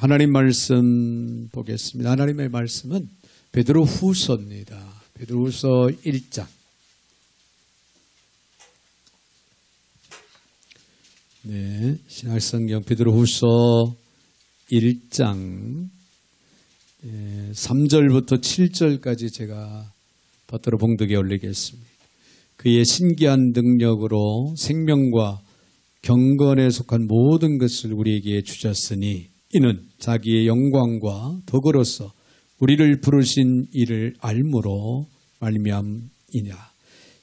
하나님 말씀 보겠습니다. 하나님의 말씀은 베드로후서입니다. 베드로후서 1장. 네, 신약성경 베드로후서 1장 3절부터 7절까지 제가 받들어 봉독에 올리겠습니다. 그의 신기한 능력으로 생명과 경건에 속한 모든 것을 우리에게 주셨으니 이는 자기의 영광과 덕으로서 우리를 부르신 이를 알므로 말미암이냐.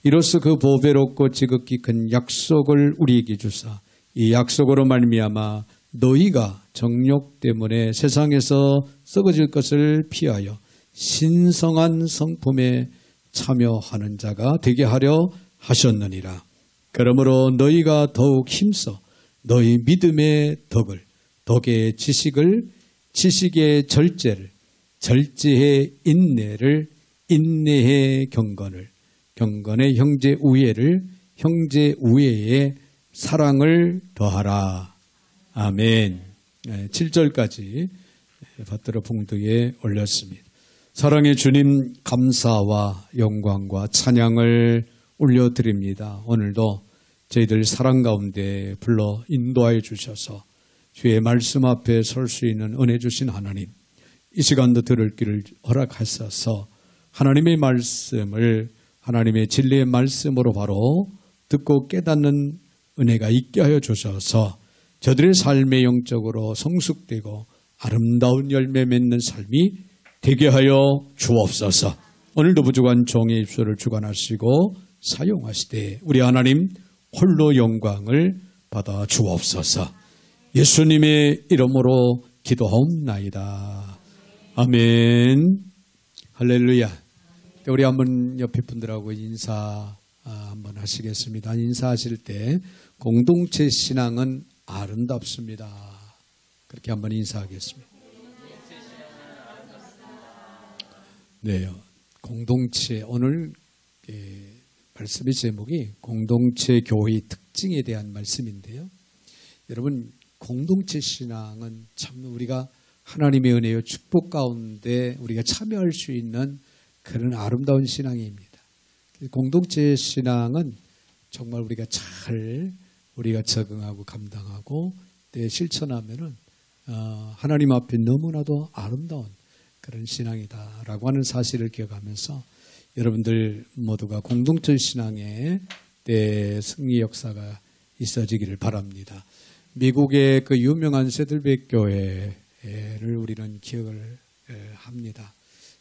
이로써 그 보배롭고 지극히 큰 약속을 우리에게 주사 이 약속으로 말미암아 너희가 정욕 때문에 세상에서 썩어질 것을 피하여 신성한 성품에 참여하는 자가 되게 하려 하셨느니라. 그러므로 너희가 더욱 힘써 너희 믿음의 덕을, 덕의 지식을, 지식의 절제를, 절제의 인내를, 인내의 경건을, 경건의 형제 우애를, 형제 우애의 사랑을 더하라. 아멘. 7절까지 받들어 봉독에 올렸습니다. 사랑의 주님, 감사와 영광과 찬양을 올려드립니다. 오늘도 저희들 사랑 가운데 불러 인도하여 주셔서 주의 말씀 앞에 설 수 있는 은혜 주신 하나님, 이 시간도 들을 길을 허락하셔서 하나님의 말씀을 하나님의 진리의 말씀으로 바로 듣고 깨닫는 은혜가 있게 하여 주셔서 저들의 삶의 영적으로 성숙되고 아름다운 열매 맺는 삶이 되게 하여 주옵소서. 오늘도 부족한 종의 입술을 주관하시고 사용하시되 우리 하나님 홀로 영광을 받아 주옵소서. 예수님의 이름으로 기도하옵나이다. 아멘. 할렐루야. 우리 한번 옆에 분들하고 인사 한번 하시겠습니다. 인사하실 때 공동체 신앙은 아름답습니다. 그렇게 한번 인사하겠습니다. 네, 공동체 오늘 말씀의 제목이 공동체 교회의 특징에 대한 말씀인데요. 여러분, 공동체 신앙은 참 우리가 하나님의 은혜와 축복 가운데 우리가 참여할 수 있는 그런 아름다운 신앙입니다. 공동체 신앙은 정말 우리가 적응하고 감당하고 실천하면은 하나님 앞에 너무나도 아름다운 그런 신앙이다라고 하는 사실을 기억하면서 여러분들 모두가 공동체 신앙의 승리 역사가 있어지기를 바랍니다. 미국의 그 유명한 세들백 교회를 우리는 기억을 합니다.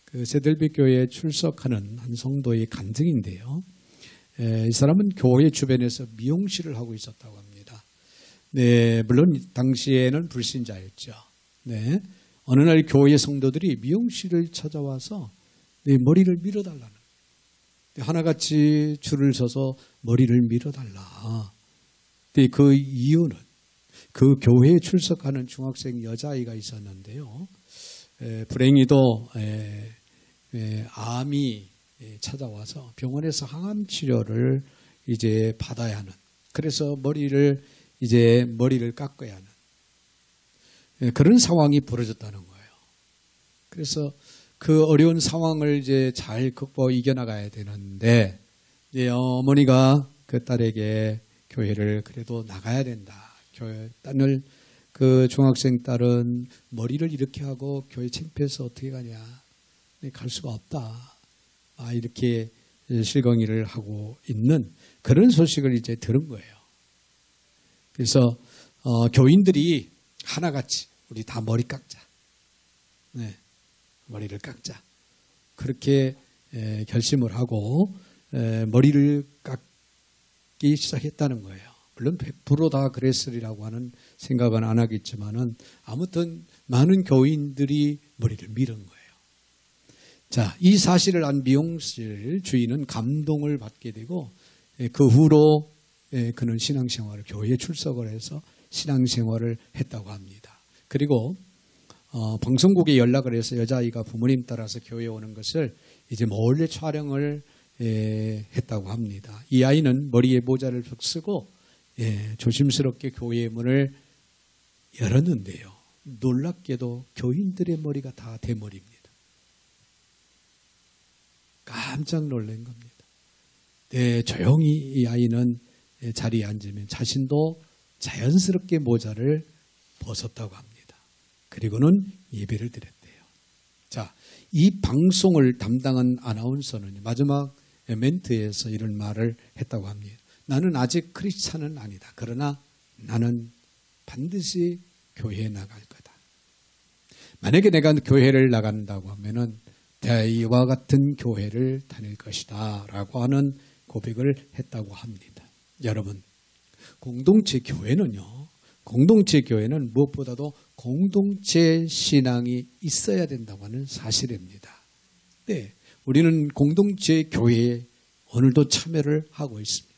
그 세들백 교회에 출석하는 한 성도의 간증인데요. 이 사람은 교회 주변에서 미용실을 하고 있었다고 합니다. 네, 물론 당시에는 불신자였죠. 네, 어느 날 교회 성도들이 미용실을 찾아와서 머리를 밀어달라는, 하나같이 줄을 서서 머리를 밀어달라. 그 이유는 그 교회에 출석하는 중학생 여자아이가 있었는데요. 불행히도 암이 찾아와서 병원에서 항암 치료를 이제 받아야 하는, 그래서 머리를 깎아야 하는 그런 상황이 벌어졌다는 거예요. 그래서 그 어려운 상황을 이제 잘 극복하고 이겨나가야 되는데, 어머니가 그 딸에게 교회를 그래도 나가야 된다. 그 중학생 딸은 머리를 이렇게 하고 교회 창피해서 어떻게 가냐. 갈 수가 없다. 이렇게 실갱이를 하고 있는 그런 소식을 이제 들은 거예요. 그래서 교인들이 하나같이 우리 다 머리 깎자. 네, 머리를 깎자. 그렇게 결심을 하고 머리를 깎기 시작했다는 거예요. 물론 100% 다 그랬으리라고 하는 생각은 안 하겠지만은 아무튼 많은 교인들이 머리를 밀은 거예요. 자, 이 사실을 안 미용실 주인은 감동을 받게 되고 그 후로 그는 신앙생활을, 교회에 출석을 해서 신앙생활을 했다고 합니다. 그리고 방송국에 연락을 해서 여자아이가 부모님 따라서 교회에 오는 것을 이제 몰래 촬영을 했다고 합니다. 이 아이는 머리에 모자를 쓰고 조심스럽게 교회의 문을 열었는데요. 놀랍게도 교인들의 머리가 다 대머리입니다. 깜짝 놀란 겁니다. 조용히 이 아이는 자리에 앉으면 자신도 자연스럽게 모자를 벗었다고 합니다. 그리고는 예배를 드렸대요. 자, 이 방송을 담당한 아나운서는 마지막 멘트에서 이런 말을 했다고 합니다. 나는 아직 크리스찬은 아니다. 그러나 나는 반드시 교회에 나갈 거다. 만약에 내가 교회를 나간다고 하면은 이와 같은 교회를 다닐 것이다 라고 하는 고백을 했다고 합니다. 여러분, 공동체 교회는 무엇보다도 공동체 신앙이 있어야 된다고 하는 사실입니다. 네, 우리는 공동체 교회에 오늘도 참여를 하고 있습니다.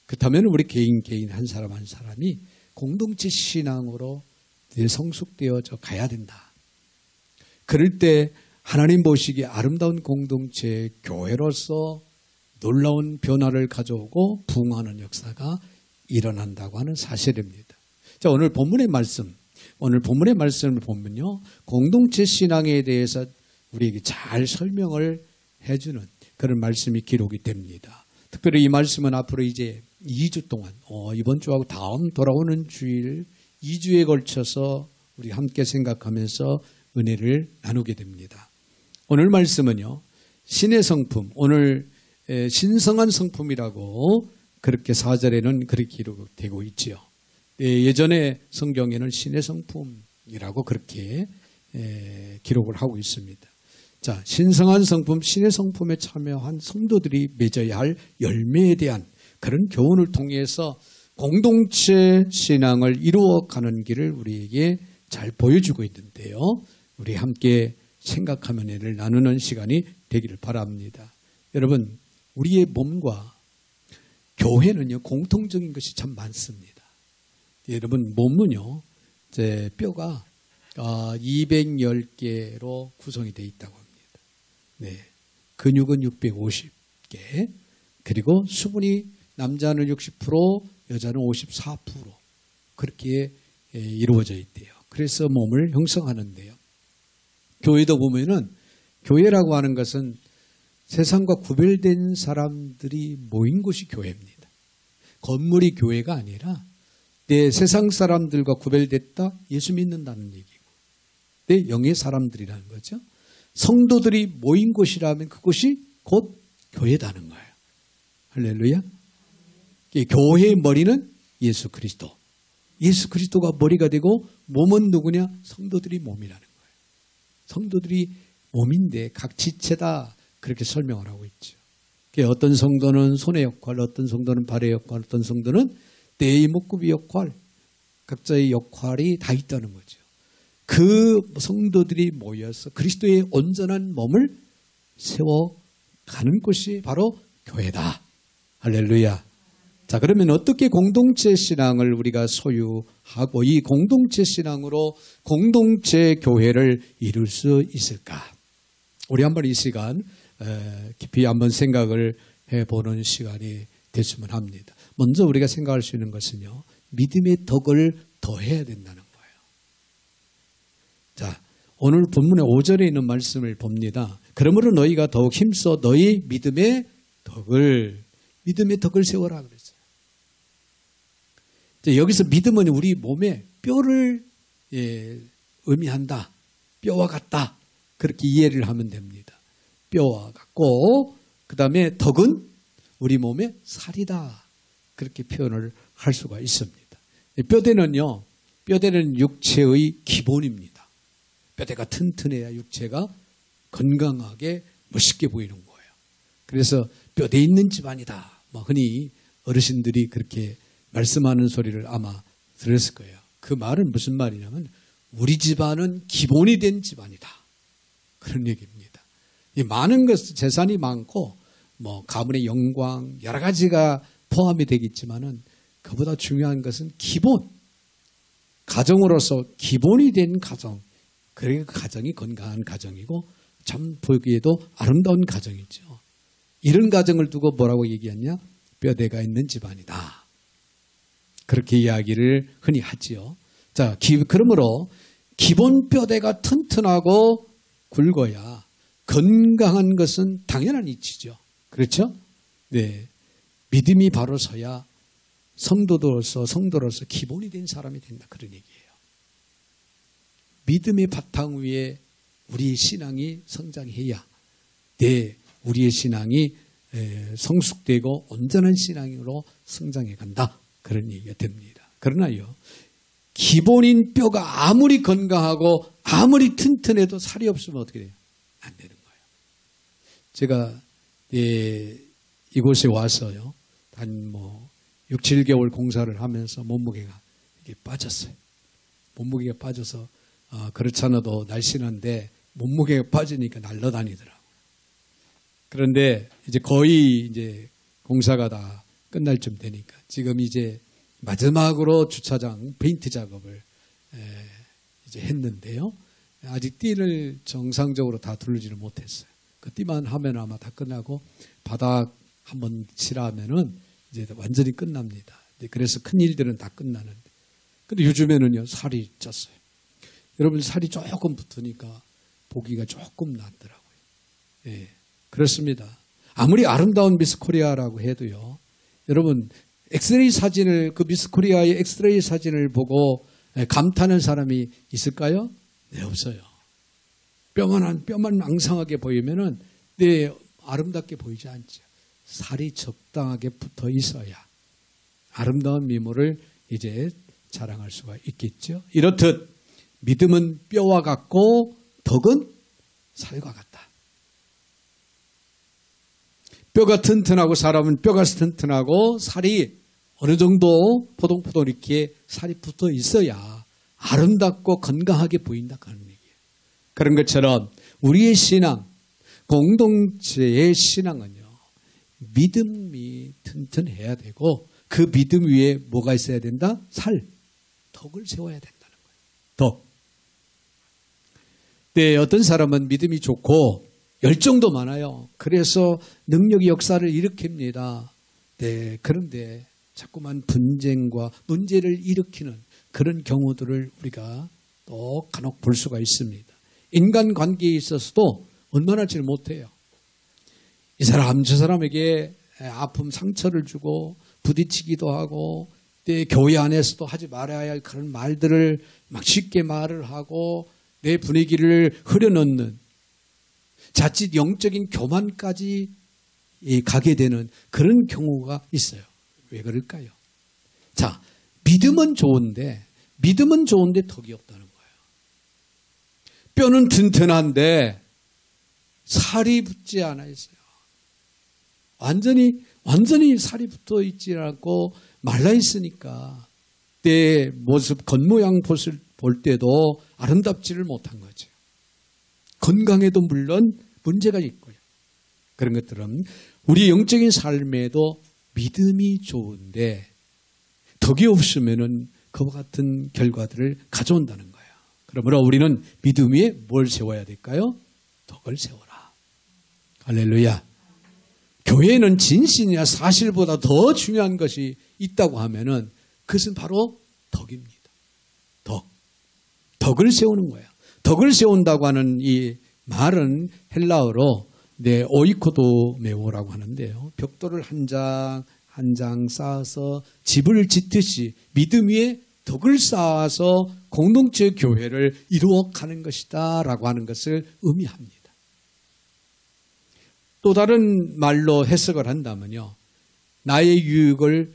그렇다면 우리 개인 한 사람 한 사람이 공동체 신앙으로 성숙되어져 가야 된다. 그럴 때 하나님 보시기에 아름다운 공동체 교회로서 놀라운 변화를 가져오고 부흥하는 역사가 일어난다고 하는 사실입니다. 자, 오늘 본문의 말씀을 보면요, 공동체 신앙에 대해서 우리에게 잘 설명을 해주는 그런 말씀이 기록이 됩니다. 특별히 이 말씀은 앞으로 이제 2주 동안, 이번 주하고 다음 돌아오는 주일 2주에 걸쳐서 우리 함께 생각하면서 은혜를 나누게 됩니다. 오늘 말씀은요, 신의 성품, 오늘 신성한 성품이라고 그렇게 4절에는 그렇게 기록되고 있지요. 예전에 성경에는 신의 성품이라고 그렇게 기록을 하고 있습니다. 자, 신성한 성품, 신의 성품에 참여한 성도들이 맺어야 할 열매에 대한 그런 교훈을 통해서 공동체 신앙을 이루어가는 길을 우리에게 잘 보여주고 있는데요. 우리 함께 생각하며 은혜를 나누는 시간이 되기를 바랍니다. 여러분, 우리의 몸과 교회는요, 공통적인 것이 참 많습니다. 여러분, 몸은요, 뼈가 210개로 구성이 되어 있다고 합니다. 네, 근육은 650개, 그리고 수분이 남자는 60%, 여자는 54% 그렇게 이루어져 있대요. 그래서 몸을 형성하는데요. 교회도 보면은 교회라고 하는 것은 세상과 구별된 사람들이 모인 곳이 교회입니다. 건물이 교회가 아니라 내 세상 사람들과 구별됐다 예수 믿는다는 얘기고 내 영의 사람들이라는 거죠. 성도들이 모인 곳이라면 그곳이 곧 교회다는 거예요. 할렐루야. 교회의 머리는 예수 그리스도. 예수 그리스도가 머리가 되고 몸은 누구냐? 성도들이 몸이라는 거예요. 성도들이 몸인데 각 지체다 그렇게 설명을 하고 있죠. 어떤 성도는 손의 역할, 어떤 성도는 발의 역할, 어떤 성도는 뇌의 목구비 역할, 각자의 역할이 다 있다는 거죠. 그 성도들이 모여서 그리스도의 온전한 몸을 세워가는 곳이 바로 교회다. 할렐루야. 자, 그러면 어떻게 공동체 신앙을 우리가 소유하고 이 공동체 신앙으로 공동체 교회를 이룰 수 있을까? 우리 한번 이 시간 깊이 한번 생각을 해보는 시간이 됐으면 합니다. 먼저 우리가 생각할 수 있는 것은요, 믿음의 덕을 더해야 된다는 거예요. 자, 오늘 본문의 5절에 있는 말씀을 봅니다. 그러므로 너희가 더욱 힘써 너희 믿음의 덕을 세워라 그랬어요. 여기서 믿음은 우리 몸의 뼈를 의미한다. 뼈와 같다. 그렇게 이해를 하면 됩니다. 뼈와 같고 그 다음에 덕은 우리 몸의 살이다. 그렇게 표현을 할 수가 있습니다. 뼈대는 육체의 기본입니다. 뼈대가 튼튼해야 육체가 건강하게 멋있게 보이는 거예요. 그래서 뼈대 있는 집안이다. 흔히 어르신들이 그렇게 말씀하는 소리를 아마 들었을 거예요. 그 말은 무슨 말이냐면 우리 집안은 기본이 된 집안이다. 그런 얘기입니다. 많은 것, 재산이 많고 가문의 영광 여러 가지가 포함이 되겠지만은 그보다 중요한 것은 기본. 가정으로서 기본이 된 가정. 그러니까 그 가정이 건강한 가정이고 참 보기에도 아름다운 가정이죠. 이런 가정을 두고 뭐라고 얘기했냐? 뼈대가 있는 집안이다. 그렇게 이야기를 흔히 하지요. 자, 그러므로 기본 뼈대가 튼튼하고 굵어야 건강한 것은 당연한 이치죠. 그렇죠? 네. 믿음이 바로 서야 성도로서 기본이 된 사람이 된다. 그런 얘기예요. 믿음의 바탕 위에 우리의 신앙이 성장해야 우리의 신앙이 성숙되고 온전한 신앙으로 성장해 간다. 그런 얘기가 됩니다. 그러나요, 기본인 뼈가 아무리 건강하고 아무리 튼튼해도 살이 없으면 어떻게 돼요? 안 되는 거예요. 제가 이곳에 와서요, 한 6, 7개월 공사를 하면서 몸무게가 이게 빠졌어요. 몸무게가 빠져서 그렇지 않아도 날씬한데 몸무게가 빠지니까 날아다니더라고요. 그런데 이제 거의 이제 공사가 다 끝날 쯤 되니까 지금 이제 마지막으로 주차장 페인트 작업을 이제 했는데요. 아직 띠를 정상적으로 다 두르지를 못했어요. 그 띠만 하면 아마 다 끝나고 바닥 한번 칠하면은 이제 완전히 끝납니다. 그래서 큰 일들은 다 끝나는데. 근데 요즘에는요, 살이 쪘어요. 여러분, 살이 조금 붙으니까 보기가 조금 낫더라고요. 예, 그렇습니다. 아무리 아름다운 미스 코리아라고 해도요, 여러분, 엑스레이 사진을, 그 미스 코리아의 엑스레이 사진을 보고 감탄하는 사람이 있을까요? 네, 없어요. 뼈만 앙상하게 보이면은, 네, 아름답게 보이지 않죠. 살이 적당하게 붙어 있어야 아름다운 미모를 이제 자랑할 수가 있겠죠. 이렇듯 믿음은 뼈와 같고 덕은 살과 같다. 뼈가 튼튼하고 사람은 뼈가 튼튼하고 살이 어느 정도 포동포동 이렇게 살이 붙어 있어야 아름답고 건강하게 보인다 하는 얘기예요. 그런 것처럼 우리의 신앙, 공동체의 신앙은요, 믿음이 튼튼해야 되고 그 믿음 위에 뭐가 있어야 된다? 덕을 세워야 된다는 거예요. 덕. 네, 어떤 사람은 믿음이 좋고 열정도 많아요. 그래서 능력이 역사를 일으킵니다. 네, 그런데 자꾸만 분쟁과 문제를 일으키는 그런 경우들을 우리가 또 간혹 볼 수가 있습니다. 인간관계에 있어서도 원만하지 못해요. 이 사람 저 사람에게 아픔 상처를 주고 부딪히기도 하고 내 교회 안에서도 하지 말아야 할 그런 말들을 막 쉽게 말을 하고 내 분위기를 흐려놓는 자칫 영적인 교만까지 가게 되는 그런 경우가 있어요. 왜 그럴까요? 자, 믿음은 좋은데 덕이 없다는 거예요. 뼈는 튼튼한데 살이 붙지 않아 있어요. 완전히 살이 붙어 있지 않고 말라 있으니까 내 모습, 겉모양 볼 때도 아름답지를 못한 거죠. 건강에도 물론 문제가 있고요. 그런 것들은 우리 영적인 삶에도 믿음이 좋은데 덕이 없으면은 그와 같은 결과들을 가져온다는 거예요. 그러므로 우리는 믿음 위에 뭘 세워야 될까요? 덕을 세워라. 할렐루야. 교회는 진실이나 사실보다 더 중요한 것이 있다고 하면은 그것은 바로 덕입니다. 덕을 세우는 거예요. 덕을 세운다고 하는 이 말은 헬라어로 오이코도메오라고 하는데요. 벽돌을 한 장 쌓아서 집을 짓듯이 믿음 위에 덕을 쌓아서 공동체 교회를 이루어가는 것이다 라고 하는 것을 의미합니다. 또 다른 말로 해석을 한다면요. 나의 유익은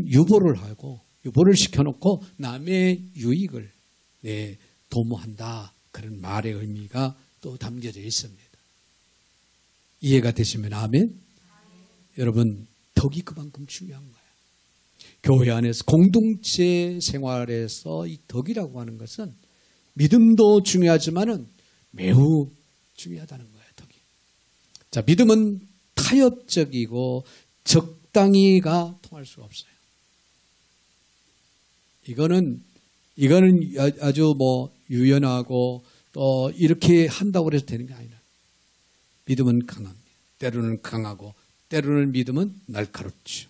유보를 하고 유보를 시켜놓고 남의 유익을 도모한다. 그런 말의 의미가 또 담겨져 있습니다. 이해가 되시면 아멘? 여러분, 덕이 그만큼 중요한 거예요. 교회 안에서 공동체 생활에서 이 덕이라고 하는 것은 믿음도 중요하지만은 매우 중요하다는 거예요. 덕이. 자, 믿음은 타협적이고 적당히가 통할 수가 없어요. 이거는 아주 유연하고 또 이렇게 한다고 해서 되는 게 아니라 믿음은 강합니다. 때로는 강하고 때로는 믿음은 날카롭죠.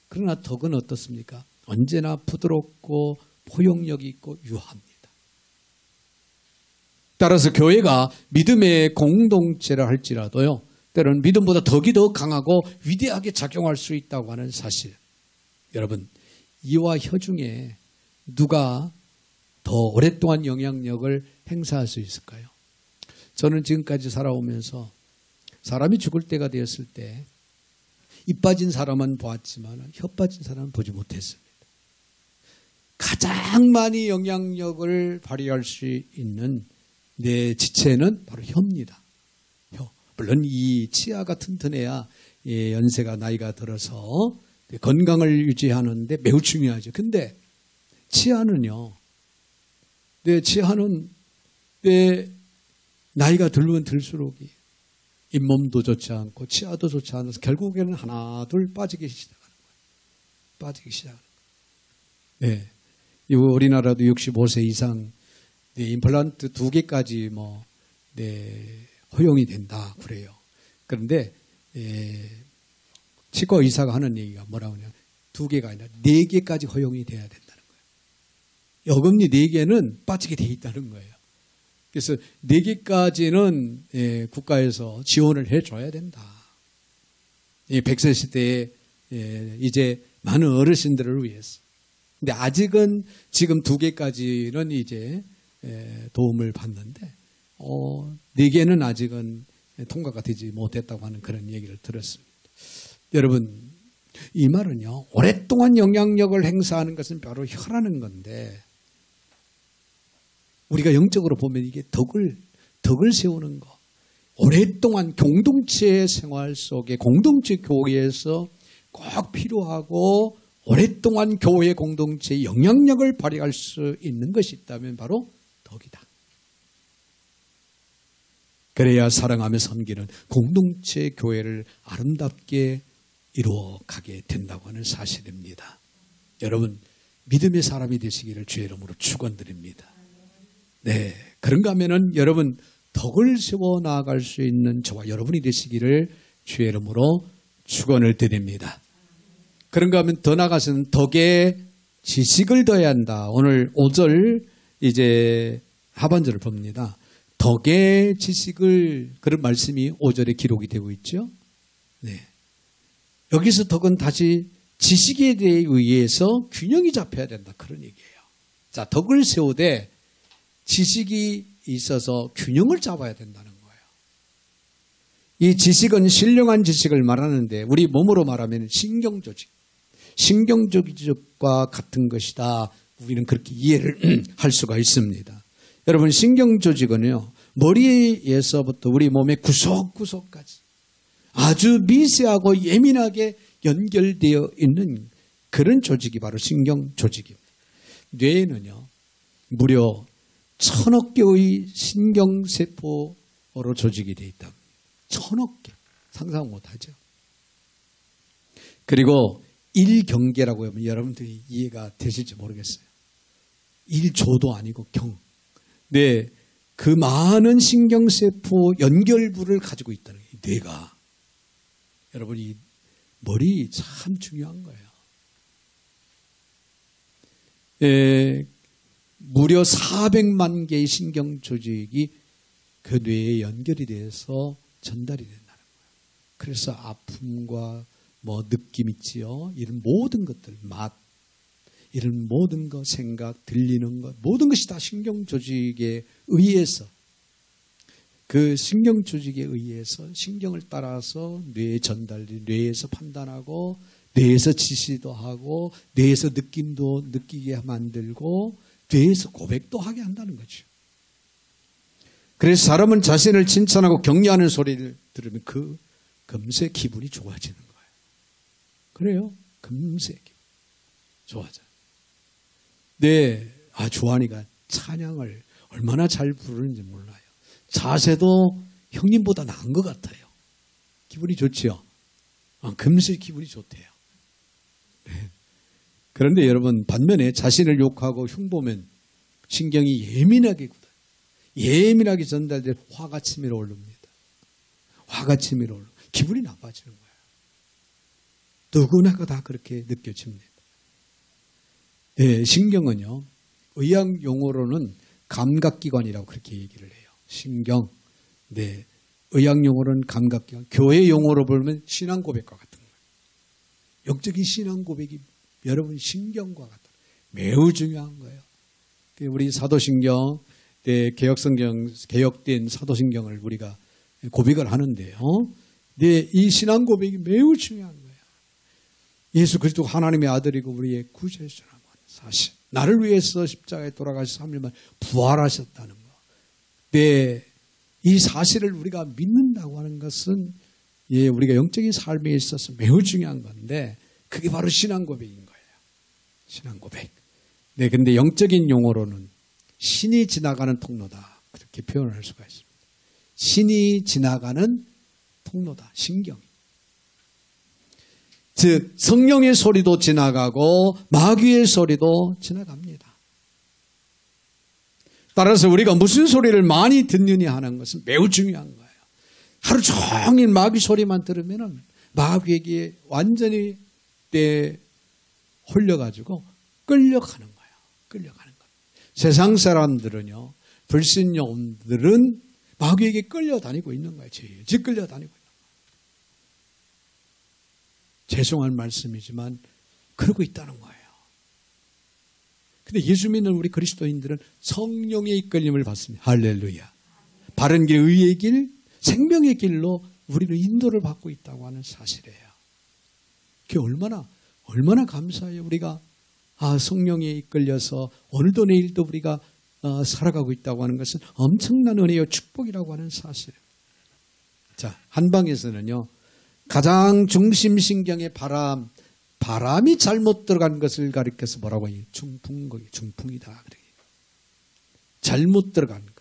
그러나 덕은 어떻습니까? 언제나 부드럽고 포용력이 있고 유합니다. 따라서 교회가 믿음의 공동체라 할지라도요, 때로는 믿음보다 덕이 더 강하고 위대하게 작용할 수 있다고 하는 사실. 여러분, 이와 혀 중에 누가 더 오랫동안 영향력을 행사할 수 있을까요? 저는 지금까지 살아오면서 사람이 죽을 때가 되었을 때 입 빠진 사람은 보았지만 혀 빠진 사람은 보지 못했습니다. 가장 많이 영향력을 발휘할 수 있는 내 지체는 바로 혀입니다. 혀. 물론 이 치아가 튼튼해야 연세가 나이가 들어서 건강을 유지하는데 매우 중요하죠. 근데 치아는요, 내 치아는 내 나이가 들면 들수록 잇몸도 좋지 않고 치아도 좋지 않아서 결국에는 하나 둘 빠지기 시작하는 거예요. 빠지기 시작하는 거예요. 네. 이 우리나라도 65세 이상 임플란트 2개까지 허용이 된다 그래요. 그런데 치과 의사가 하는 얘기가 뭐라고 하냐면 2개가 아니라 4개까지 허용이 돼야 된다는 거예요. 어금니 4개는 빠지게 돼 있다는 거예요. 그래서 4개까지는 국가에서 지원을 해줘야 된다. 100세 시대에 이제 많은 어르신들을 위해서. 근데 아직은 지금 2개까지는 이제 도움을 받는데 4개는 아직은 통과가 되지 못했다고 하는 그런 얘기를 들었습니다. 여러분, 이 말은요, 오랫동안 영향력을 행사하는 것은 바로 혀라는 건데, 우리가 영적으로 보면 이게 덕을 세우는 거, 오랫동안 공동체 생활 속에 공동체 교회에서 꼭 필요하고 오랫동안 교회 공동체의 영향력을 발휘할 수 있는 것이 있다면 바로 덕이다. 그래야 사랑하며 섬기는 공동체 교회를 아름답게 이루어가게 된다고 하는 사실입니다. 여러분, 믿음의 사람이 되시기를 주의 이름으로 축원드립니다. 네, 그런가 하면은 여러분 덕을 세워 나아갈 수 있는 저와 여러분이 되시기를 주의 이름으로 축원을 드립니다. 그런가 하면 더 나아가서는 덕에 지식을 더해야 한다. 오늘 5절 이제 하반절을 봅니다. 덕의 지식을, 그런 말씀이 5절에 기록이 되고 있죠. 네. 여기서 덕은 다시 지식에 대해 의해서 균형이 잡혀야 된다. 그런 얘기예요. 자, 덕을 세우되 지식이 있어서 균형을 잡아야 된다는 거예요. 이 지식은 신령한 지식을 말하는데 우리 몸으로 말하면 신경조직, 신경조직과 같은 것이다. 우리는 그렇게 이해를 할 수가 있습니다. 여러분, 신경조직은요, 머리에서부터 우리 몸의 구석구석까지 아주 미세하고 예민하게 연결되어 있는 그런 조직이 바로 신경조직입니다. 뇌에는요, 무려 1000억 개의 신경세포로 조직이 되어 있다. 1000억 개. 상상 못하죠. 그리고 1경계라고 하면 여러분들이 이해가 되실지 모르겠어요. 1조도 아니고 경. 네, 그 많은 신경세포 연결부를 가지고 있다는 거예요. 뇌가. 여러분, 이 머리 참 중요한 거예요. 무려 400만 개의 신경조직이 그 뇌에 연결이 돼서 전달이 된다는 거예요. 그래서 아픔과 느낌 있지요. 이런 모든 것들, 맛, 이런 모든 것, 생각, 들리는 것, 모든 것이 다 신경조직에 의해서, 그 신경조직에 의해서 신경을 따라서 뇌에 전달이, 뇌에서 판단하고, 뇌에서 지시도 하고, 뇌에서 느낌도 느끼게 만들고, 뇌에서 고백도 하게 한다는 거죠. 그래서 사람은 자신을 칭찬하고 격려하는 소리를 들으면 금세 기분이 좋아지는 거예요. 그래요? 금세 좋아져요. 네, 주한이가 찬양을 얼마나 잘 부르는지 몰라요. 자세도 형님보다 나은 것 같아요. 기분이 좋지요? 금세 기분이 좋대요. 네. 그런데 여러분, 반면에 자신을 욕하고 흉보면 신경이 예민하게 전달돼 화가 치밀어 오릅니다. 화가 치밀어 오르고 기분이 나빠지는 거예요. 누구나가 다 그렇게 느껴집니다. 네, 신경은요, 의학 용어로는 감각기관이라고 그렇게 얘기를 해요. 신경, 네, 의학 용어로는 감각기관, 교회 용어로 보면 신앙 고백과 같은 거예요. 영적인 신앙 고백이 여러분 신경과 같은 매우 중요한 거예요. 우리 사도신경, 네, 개혁된 사도신경을 우리가 고백을 하는데요. 네, 이 신앙 고백이 매우 중요한 거예요. 예수 그리스도가 하나님의 아들이고 우리의 구주이시라는 사실. 나를 위해서 십자가에 돌아가셔서 3일 만에 부활하셨다는 거. 네, 이 사실을 우리가 믿는다고 하는 것은 예, 우리가 영적인 삶에 있어서 매우 중요한 건데 그게 바로 신앙 고백인 거예요. 신앙 고백. 네, 근데 영적인 용어로는 신이 지나가는 통로다. 그렇게 표현을 할 수가 있습니다. 신이 지나가는 통로다. 신경. 즉 성령의 소리도 지나가고 마귀의 소리도 지나갑니다. 따라서 우리가 무슨 소리를 많이 듣느냐 하는 것은 매우 중요한 거예요. 하루 종일 마귀 소리만 들으면 마귀에게 완전히 홀려가지고 끌려가는 거예요. 끌려가는 거예요. 세상 사람들은요, 불신용들은 마귀에게 끌려다니고 있는 거예요. 즉 끌려다니고 있는 거예요. 죄송한 말씀이지만 그러고 있다는 거예요. 근데 예수 믿는 우리 그리스도인들은 성령의 이끌림을 받습니다. 할렐루야. 바른 길, 의의 길, 생명의 길로 우리는 인도를 받고 있다고 하는 사실이에요. 그게 얼마나 감사해요. 우리가 성령에 이끌려서 오늘도 내일도 우리가 살아가고 있다고 하는 것은 엄청난 은혜요 축복이라고 하는 사실입니다. 자, 한방에서는요. 가장 중심신경의 바람이 잘못 들어간 것을 가리켜서 뭐라고 해요? 중풍이다. 잘못 들어간 것.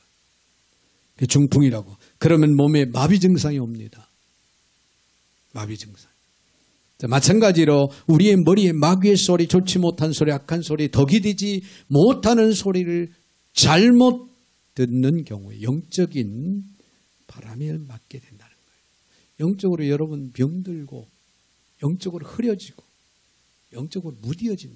그게 중풍이라고. 그러면 몸에 마비 증상이 옵니다. 마비 증상. 자, 마찬가지로 우리의 머리에 마귀의 소리, 좋지 못한 소리, 악한 소리, 덕이 되지 못하는 소리를 잘못 듣는 경우에 영적인 바람에 맞게 된다는 거예요. 영적으로 여러분 병들고 영적으로 흐려지고 영적으로 무뎌지는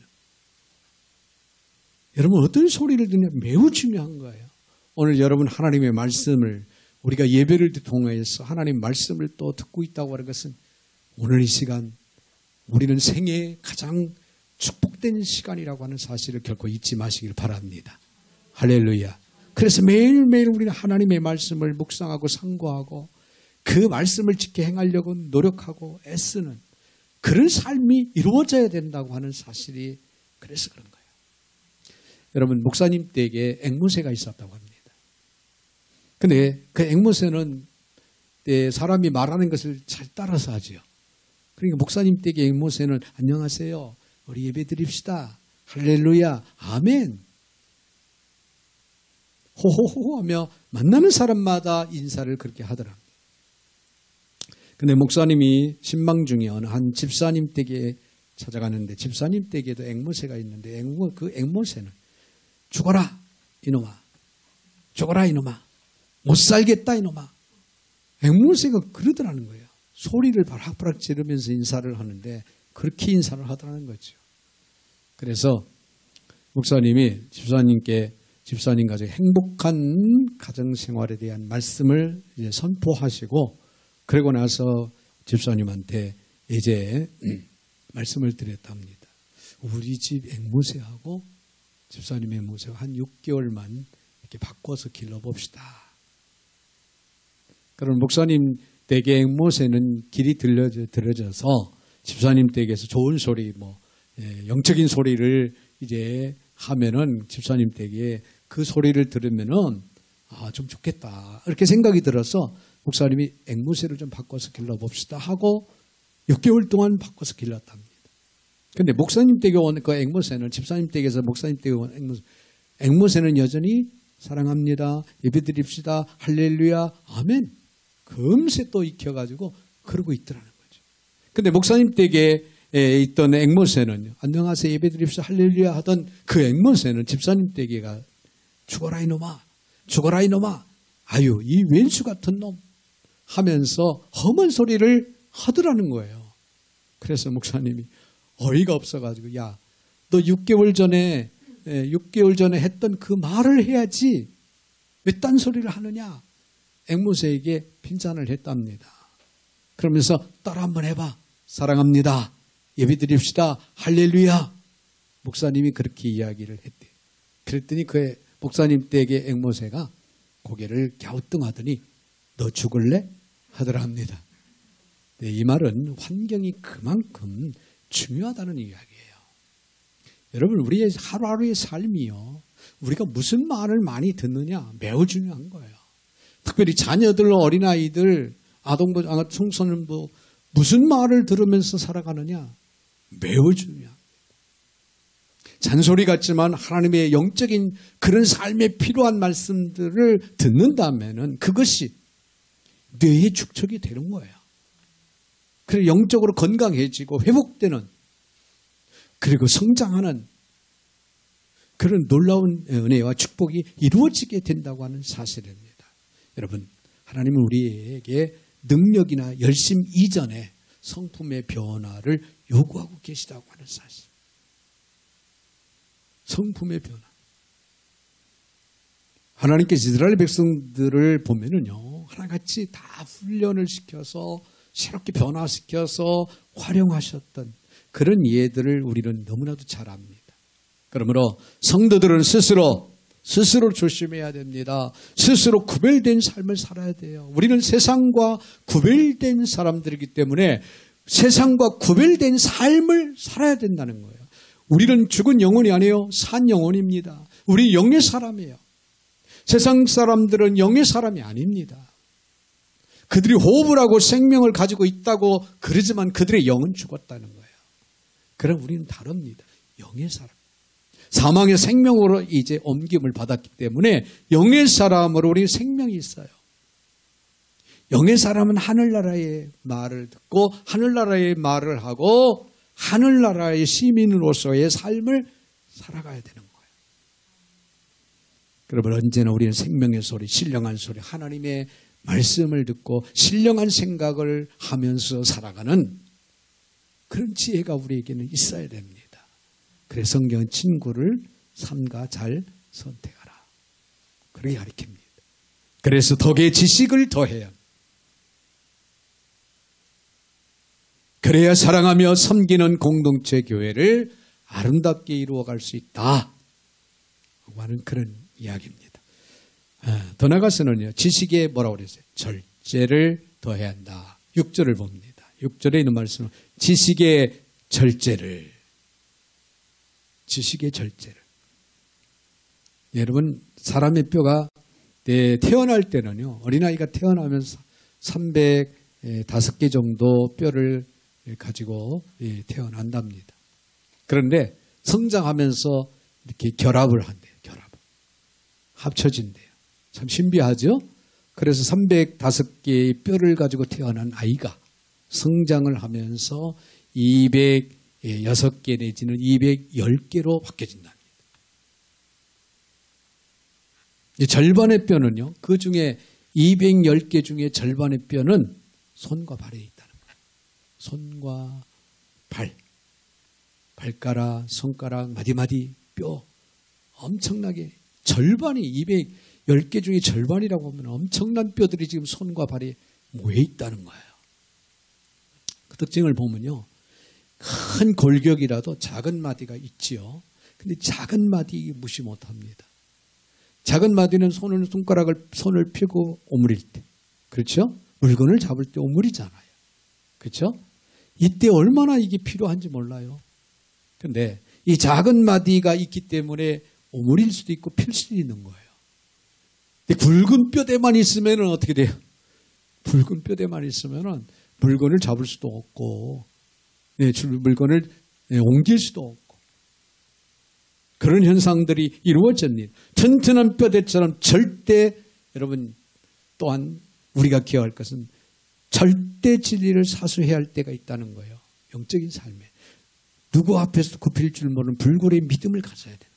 여러분 어떤 소리를 듣느냐 매우 중요한 거예요. 오늘 여러분 하나님의 말씀을 우리가 예배를 통해서 하나님 말씀을 또 듣고 있다고 하는 것은 오늘 이 시간 우리는 생애에 가장 축복된 시간이라고 하는 사실을 결코 잊지 마시길 바랍니다. 할렐루야. 그래서 매일매일 우리는 하나님의 말씀을 묵상하고 상고하고 그 말씀을 지켜 행하려고 노력하고 애쓰는 그런 삶이 이루어져야 된다고 하는 사실이 그래서 그런 거예요. 여러분 목사님 댁에 앵무새가 있었다고 합니다. 근데 그 앵무새는 사람이 말하는 것을 잘 따라서 하지요. 그러니까 목사님 댁의 앵무새는 안녕하세요. 우리 예배 드립시다. 할렐루야. 아멘. 호호호 하며 만나는 사람마다 인사를 그렇게 하더랍니다. 근데 목사님이 신방 중에 어느 한 집사님 댁에 찾아가는데 집사님 댁에도 앵무새가 있는데 그 앵무새는 죽어라 이놈아. 죽어라 이놈아. 못 살겠다 이놈아. 앵무새가 그러더라는 거예요. 소리를 바락바락 지르면서 인사를 하는데 그렇게 인사를 하더라는 거죠. 그래서 목사님이 집사님 가정의 행복한 가정생활에 대한 말씀을 이제 선포하시고 그러고 나서 집사님한테 이제 말씀을 드렸답니다. 우리 집 앵무새하고 집사님 앵무새가 한 6개월만 이렇게 바꿔서 길러봅시다. 그럼 목사님 댁의 앵무새는 길이 들어져서 집사님 댁에서 좋은 소리, 영적인 소리를 이제 하면은 집사님 댁에 그 소리를 들으면은 좀 좋겠다. 이렇게 생각이 들어서 목사님이 앵무새를 좀 바꿔서 길러봅시다 하고 6개월 동안 바꿔서 길렀답니다. 근데 목사님 댁에 온 그 앵무새는 집사님 댁에서 목사님 댁에 온 앵무새는 여전히 사랑합니다. 예배드립시다. 할렐루야. 아멘. 금세 또 익혀가지고 그러고 있더라는 거죠. 근데 목사님 댁에 있던 앵무새는 안녕하세요. 예배드립시다. 할렐루야 하던 그 앵무새는 집사님 댁에가 죽어라 이놈아. 죽어라 이놈아. 아유 이 왼수 같은 놈 하면서 험한 소리를 하더라는 거예요. 그래서 목사님이 어이가 없어가지고 야 너 6개월 전에 했던 그 말을 해야지 왜 딴소리를 하느냐? 앵무새에게 핀잔을 했답니다. 그러면서 따라 한번 해봐. 사랑합니다. 예배드립시다. 할렐루야. 목사님이 그렇게 이야기를 했대. 그랬더니 그 목사님 댁의 앵무새가 고개를 갸우뚱하더니 너 죽을래? 하더랍니다. 네, 이 말은 환경이 그만큼 중요하다는 이야기예요. 여러분, 우리의 하루하루의 삶이요, 우리가 무슨 말을 많이 듣느냐 매우 중요한 거예요. 특별히 자녀들, 어린아이들, 아동부, 청소년부 무슨 말을 들으면서 살아가느냐 매우 중요합니다. 잔소리 같지만 하나님의 영적인 그런 삶에 필요한 말씀들을 듣는다면은 그것이 뇌의 축적이 되는 거예요. 그래서 영적으로 건강해지고 회복되는, 그리고 성장하는 그런 놀라운 은혜와 축복이 이루어지게 된다고 하는 사실입니다. 여러분, 하나님은 우리에게 능력이나 열심 이전에 성품의 변화를 요구하고 계시다고 하는 사실. 성품의 변화. 하나님께서 이스라엘 백성들을 보면은요, 하나같이 다 훈련을 시켜서 새롭게 변화시켜서 활용하셨던 그런 예들을 우리는 너무나도 잘 압니다. 그러므로 성도들은 스스로 조심해야 됩니다. 스스로 구별된 삶을 살아야 돼요. 우리는 세상과 구별된 사람들이기 때문에 세상과 구별된 삶을 살아야 된다는 거예요. 우리는 죽은 영혼이 아니에요. 산 영혼입니다. 우리 영의 사람이에요. 세상 사람들은 영의 사람이 아닙니다. 그들이 호흡을 하고 생명을 가지고 있다고 그러지만 그들의 영은 죽었다는 거예요. 그럼 우리는 다릅니다. 영의 사람. 사망의 생명으로 이제 옮김을 받았기 때문에 영의 사람으로 우리 생명이 있어요. 영의 사람은 하늘나라의 말을 듣고 하늘나라의 말을 하고 하늘나라의 시민으로서의 삶을 살아가야 되는 거예요. 그러면 언제나 우리는 생명의 소리, 신령한 소리, 하나님의 말씀을 듣고 신령한 생각을 하면서 살아가는 그런 지혜가 우리에게는 있어야 됩니다. 그래서 성경은 친구를 삼가 잘 선택하라. 그렇게 가르칩니다. 그래서 덕의 지식을 더해야 합니다. 그래야 사랑하며 섬기는 공동체 교회를 아름답게 이루어갈 수 있다 하는 그런 이야기입니다. 더 나아가서는요, 지식에 뭐라고 그랬어요? 절제를 더해야 한다. 6절을 봅니다. 6절에 있는 말씀은 지식의 절제를. 여러분, 사람의 뼈가 태어날 때는요, 어린아이가 태어나면서 305개 정도 뼈를 가지고 태어난답니다. 그런데 성장하면서 이렇게 결합을 한대요. 합쳐진대요. 참 신비하죠? 그래서 305개의 뼈를 가지고 태어난 아이가 성장을 하면서 206개 내지는 210개로 바뀌어진답니다. 절반의 뼈는요, 그 중에 210개 중에 절반의 뼈는 손과 발에 있다는 거예요. 손과 발, 발가락, 손가락, 마디마디 뼈 엄청나게 절반이 210개 중에 절반이라고 하면 엄청난 뼈들이 지금 손과 발에 모여 있다는 거예요. 그 특징을 보면요, 큰 골격이라도 작은 마디가 있지요. 근데 작은 마디 무시 못합니다. 작은 마디는 손을 펴고 오므릴 때, 그렇죠? 물건을 잡을 때 오므리잖아요. 그렇죠? 이때 얼마나 이게 필요한지 몰라요. 근데 이 작은 마디가 있기 때문에 오므릴 수도 있고 필 수도 있는 거예요. 근데 굵은 뼈대만 있으면 어떻게 돼요? 굵은 뼈대만 있으면 물건을 잡을 수도 없고, 물건을 옮길 수도 없고, 그런 현상들이 이루어집니다. 튼튼한 뼈대처럼 절대, 여러분, 또한 우리가 기억할 것은 절대 진리를 사수해야 할 때가 있다는 거예요. 영적인 삶에. 누구 앞에서 굽힐 줄 모르는 불굴의 믿음을 가져야 돼요.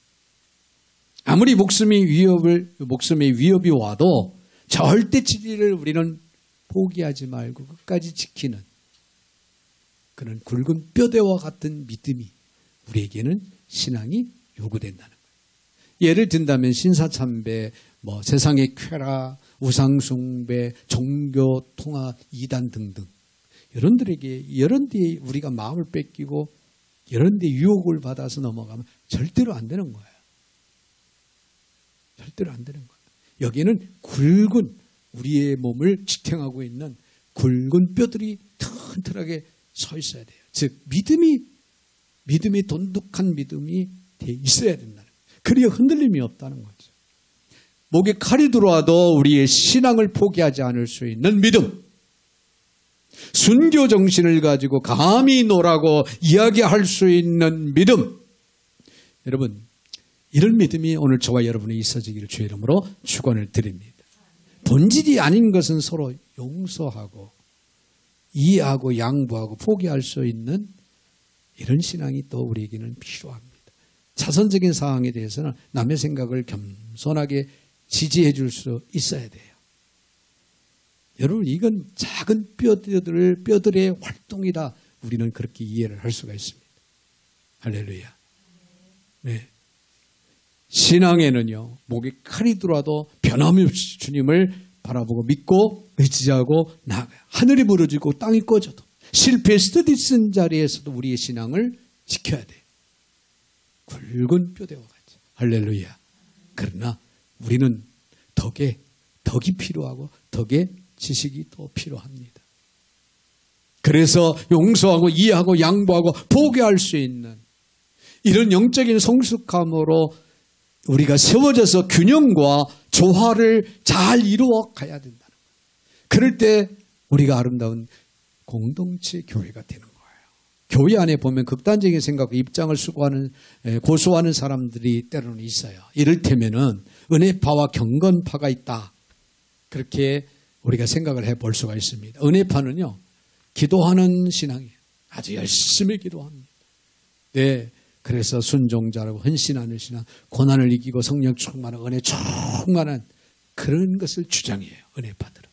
아무리 목숨의 위협이 와도 절대 진리를 우리는 포기하지 말고 끝까지 지키는 그런 굵은 뼈대와 같은 믿음이 우리에게는 신앙이 요구된다는 거예요. 예를 든다면 신사참배, 뭐 세상의 쾌락, 우상숭배, 종교 통합, 이단 등등 이런 데 우리가 마음을 뺏기고 이런 데 유혹을 받아서 넘어가면 절대로 안 되는 거예요. 절대로 안 되는 거예요. 여기는 굵은 우리의 몸을 지탱하고 있는 굵은 뼈들이 튼튼하게 서 있어야 돼요. 즉 믿음이 돈독한 믿음이 돼 있어야 된다는 거예요. 그래야 흔들림이 없다는 거죠. 목에 칼이 들어와도 우리의 신앙을 포기하지 않을 수 있는 믿음. 순교 정신을 가지고 감히 노라고 이야기할 수 있는 믿음. 여러분, 이런 믿음이 오늘 저와 여러분이 있어지기를 주의 이름으로 축원을 드립니다. 본질이 아닌 것은 서로 용서하고 이해하고 양보하고 포기할 수 있는 이런 신앙이 또 우리에게는 필요합니다. 자선적인 상황에 대해서는 남의 생각을 겸손하게 지지해 줄 수 있어야 돼요. 여러분, 이건 작은 뼈들의 활동이다. 우리는 그렇게 이해를 할 수가 있습니다. 할렐루야. 네. 신앙에는요, 목에 칼이 들어와도 변함없이 주님을 바라보고 믿고 의지하고 나아가요. 하늘이 무너지고 땅이 꺼져도 실패 스터디슨 자리에서도 우리의 신앙을 지켜야 돼요. 굵은 뼈대와 같이. 할렐루야. 그러나 우리는 덕이 필요하고 덕의 지식이 또 필요합니다. 그래서 용서하고 이해하고 양보하고 포기할 수 있는 이런 영적인 성숙함으로 우리가 세워져서 균형과 조화를 잘 이루어 가야 된다는 거예요. 그럴 때 우리가 아름다운 공동체 교회가 되는 거예요. 교회 안에 보면 극단적인 생각, 입장을 고수하는 사람들이 때로는 있어요. 이를테면은 은혜파와 경건파가 있다. 그렇게 우리가 생각을 해볼 수가 있습니다. 은혜파는요, 기도하는 신앙이에요. 아주 열심히 기도합니다. 네. 그래서 순종자라고 헌신하는 신앙, 고난을 이기고 성령 충만한 은혜 충만한 그런 것을 주장해요. 은혜파들은.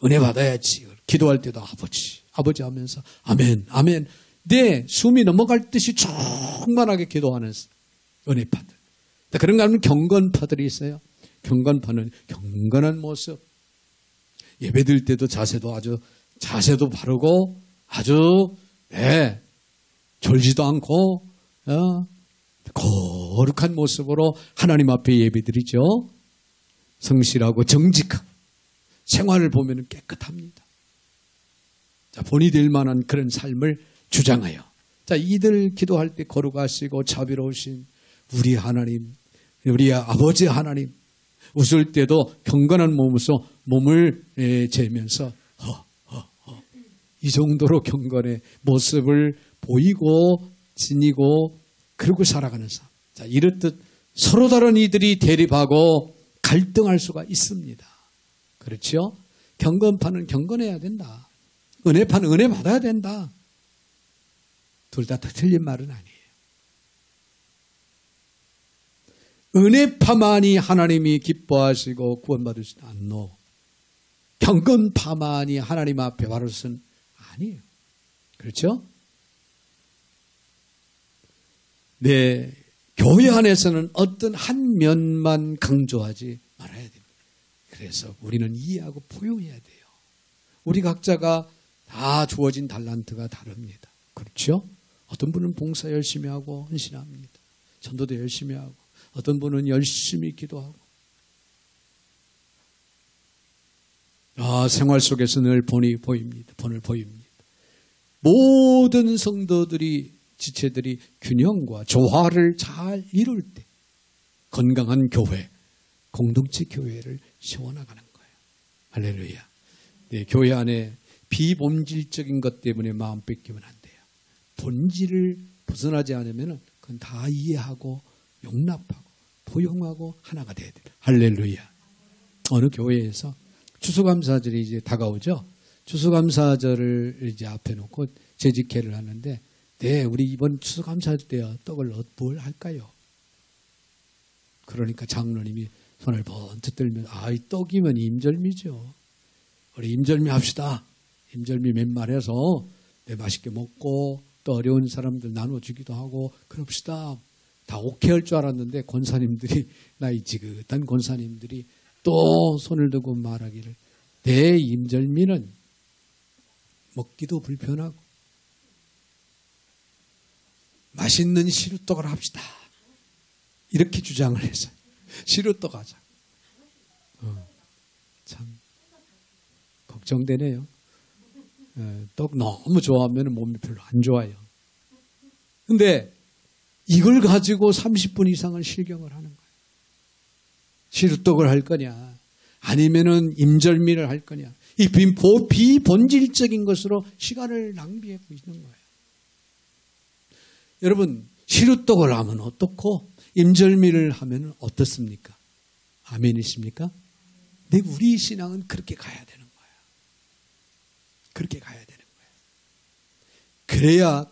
은혜 받아야지. 기도할 때도 아버지 하면서 아멘, 아멘. 네, 숨이 넘어갈 듯이 충만하게 기도하는 은혜파들. 그런가 하면 경건파들이 있어요. 경건파는 경건한 모습. 예배드릴 때도 자세도 바르고 아주 졸지도 않고 거룩한 모습으로 하나님 앞에 예배드리죠. 성실하고 정직하고 생활을 보면 깨끗합니다. 자, 본이 될 만한 그런 삶을 주장하여. 자, 이들 기도할 때 거룩하시고 자비로우신 우리 하나님, 우리 아버지 하나님, 웃을 때도 경건한 몸을 재면서 이 정도로 경건의 모습을 보이고 지니고 그러고 살아가는 삶. 자, 이렇듯 서로 다른 이들이 대립하고 갈등할 수가 있습니다. 그렇죠? 경건파는 경건해야 된다. 은혜파는 은혜 받아야 된다. 둘 다 틀린 말은 아니에요. 은혜파만이 하나님이 기뻐하시고 구원받으시지 않노. 경건파만이 하나님 앞에 바를 것은 아니에요. 그렇죠? 네, 교회 안에서는 어떤 한 면만 강조하지 말아야 됩니다. 그래서 우리는 이해하고 포용해야 돼요. 우리 각자가 다 주어진 달란트가 다릅니다. 그렇죠? 어떤 분은 봉사 열심히 하고 헌신합니다. 전도도 열심히 하고 어떤 분은 열심히 기도하고 생활 속에서 늘 본을 보입니다. 모든 성도들이 지체들이 균형과 조화를 잘 이룰 때 건강한 교회, 공동체 교회를 세워나가는 거예요. 할렐루야. 네, 교회 안에 비본질적인 것 때문에 마음 뺏기면 안 돼요. 본질을 벗어나지 않으면 그건 다 이해하고 용납하고 포용하고 하나가 돼야 돼요. 할렐루야. 어느 교회에서 추수감사절이 이제 다가오죠. 추수감사절을 이제 앞에 놓고 재직회를 하는데, 네, 우리 이번 추수감사절 때요, 떡을 뭘 할까요? 그러니까 장로님이 손을 번쩍 들면서, 이 떡이면 임절미죠. 우리 임절미 합시다. 임절미 맨말해서 맛있게 먹고 또 어려운 사람들 나눠주기도 하고 그럽시다. 다 오케이 할 줄 알았는데 권사님들이 나이 지긋한 권사님들이 또 손을 들고 말하기를 내 임절미는 먹기도 불편하고 맛있는 시루떡을 합시다. 이렇게 주장을 했어요. 시루떡 하자. 참 걱정되네요. 떡 너무 좋아하면 몸이 별로 안 좋아요. 근데 이걸 가지고 30분 이상을 실경을 하는 거예요. 시루떡을 할 거냐 아니면은 임절미를 할 거냐. 이 비본질적인 것으로 시간을 낭비하고 있는 거예요. 여러분 시루떡을 하면 어떻고 임절미를 하면 어떻습니까? 아멘이십니까? 근데 우리 신앙은 그렇게 가야 되는 거예요. 그렇게 가야 되는 거예요. 그래야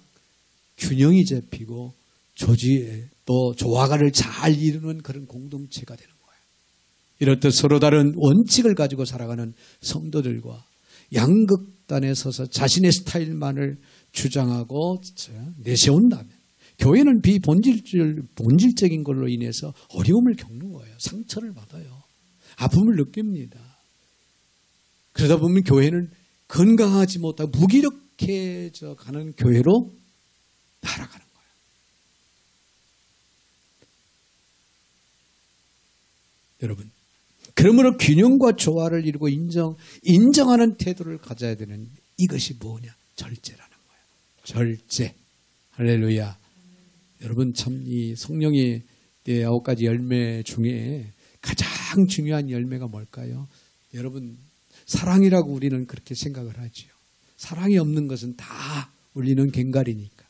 균형이 잡히고 조지에 또 조화가를 잘 이루는 그런 공동체가 되는 거예요. 이렇듯 서로 다른 원칙을 가지고 살아가는 성도들과 양극단에 서서 자신의 스타일만을 주장하고 내세운다면 교회는 본질적인 걸로 인해서 어려움을 겪는 거예요. 상처를 받아요. 아픔을 느낍니다. 그러다 보면 교회는 건강하지 못하고 무기력해져 가는 교회로 날아가는 거예요. 여러분, 그러므로 균형과 조화를 이루고 인정하는 태도를 가져야 되는 이것이 뭐냐? 절제라는 거예요. 절제. 할렐루야. 여러분 참 이 성령의 9가지 열매 중에 가장 중요한 열매가 뭘까요? 여러분 사랑이라고 우리는 그렇게 생각을 하지요. 사랑이 없는 것은 다 울리는 꽹과리니까.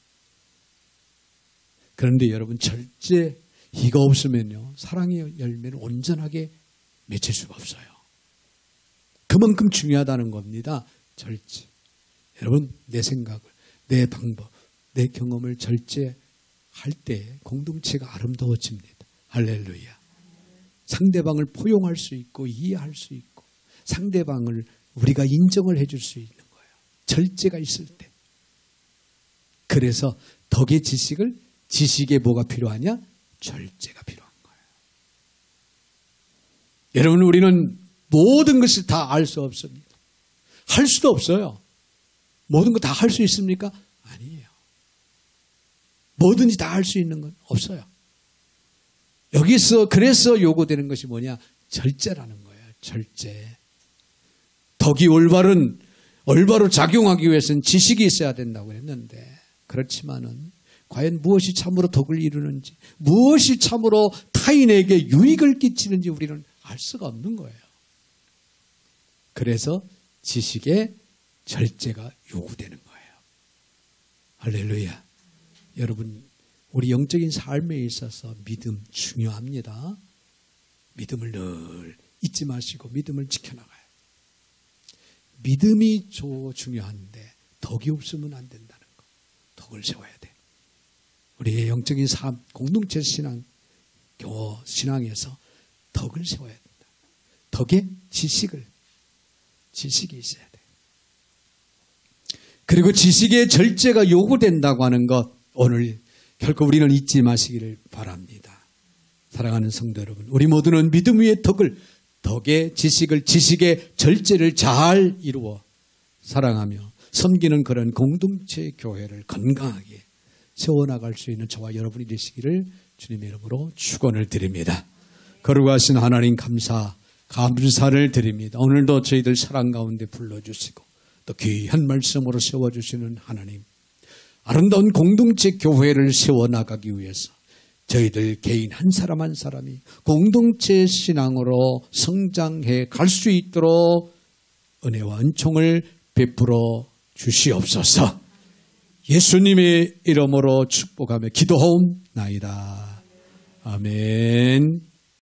그런데 여러분 절제 이거 없으면요 사랑의 열매를 온전하게 맺을 수가 없어요. 그만큼 중요하다는 겁니다. 절제. 여러분 내 생각을, 내 방법, 내 경험을 절제할 때 공동체가 아름다워집니다. 할렐루야. 상대방을 포용할 수 있고 이해할 수 있고 상대방을 우리가 인정을 해줄 수 있는 거예요. 절제가 있을 때. 그래서 덕의 지식에 뭐가 필요하냐? 절제가 필요한 거예요. 여러분 우리는 모든 것을 다 알 수 없습니다. 할 수도 없어요. 모든 거 다 할 수 있습니까? 아니에요. 뭐든지 다 할 수 있는 건 없어요. 여기서 그래서 요구되는 것이 뭐냐? 절제라는 거예요. 절제. 덕이 올바로 작용하기 위해서는 지식이 있어야 된다고 했는데 그렇지만은 과연 무엇이 참으로 덕을 이루는지 무엇이 참으로 타인에게 유익을 끼치는지 우리는 알 수가 없는 거예요. 그래서 지식의 절제가 요구되는 거예요. 할렐루야. 여러분 우리 영적인 삶에 있어서 믿음 중요합니다. 믿음을 늘 잊지 마시고 믿음을 지켜나가요. 믿음이 중요한데 덕이 없으면 안 된다는 거. 덕을 세워야 돼. 우리의 영적인 삶, 공동체 신앙에서 덕을 세워야 된다. 덕의 지식이 있어야 돼. 그리고 지식의 절제가 요구된다고 하는 것 오늘 결코 우리는 잊지 마시기를 바랍니다. 사랑하는 성도 여러분, 우리 모두는 믿음 위의 덕의 지식의 절제를 잘 이루어 사랑하며 섬기는 그런 공동체 교회를 건강하게 세워나갈 수 있는 저와 여러분이 되시기를 주님의 이름으로 축원을 드립니다. 거룩하신 하나님 감사를 드립니다. 오늘도 저희들 사랑 가운데 불러주시고 또 귀한 말씀으로 세워주시는 하나님, 아름다운 공동체 교회를 세워나가기 위해서 저희들 개인 한 사람 한 사람이 공동체 신앙으로 성장해 갈 수 있도록 은혜와 은총을 베풀어 주시옵소서. 예수님의 이름으로 축복하며 기도하옵나이다. 아멘.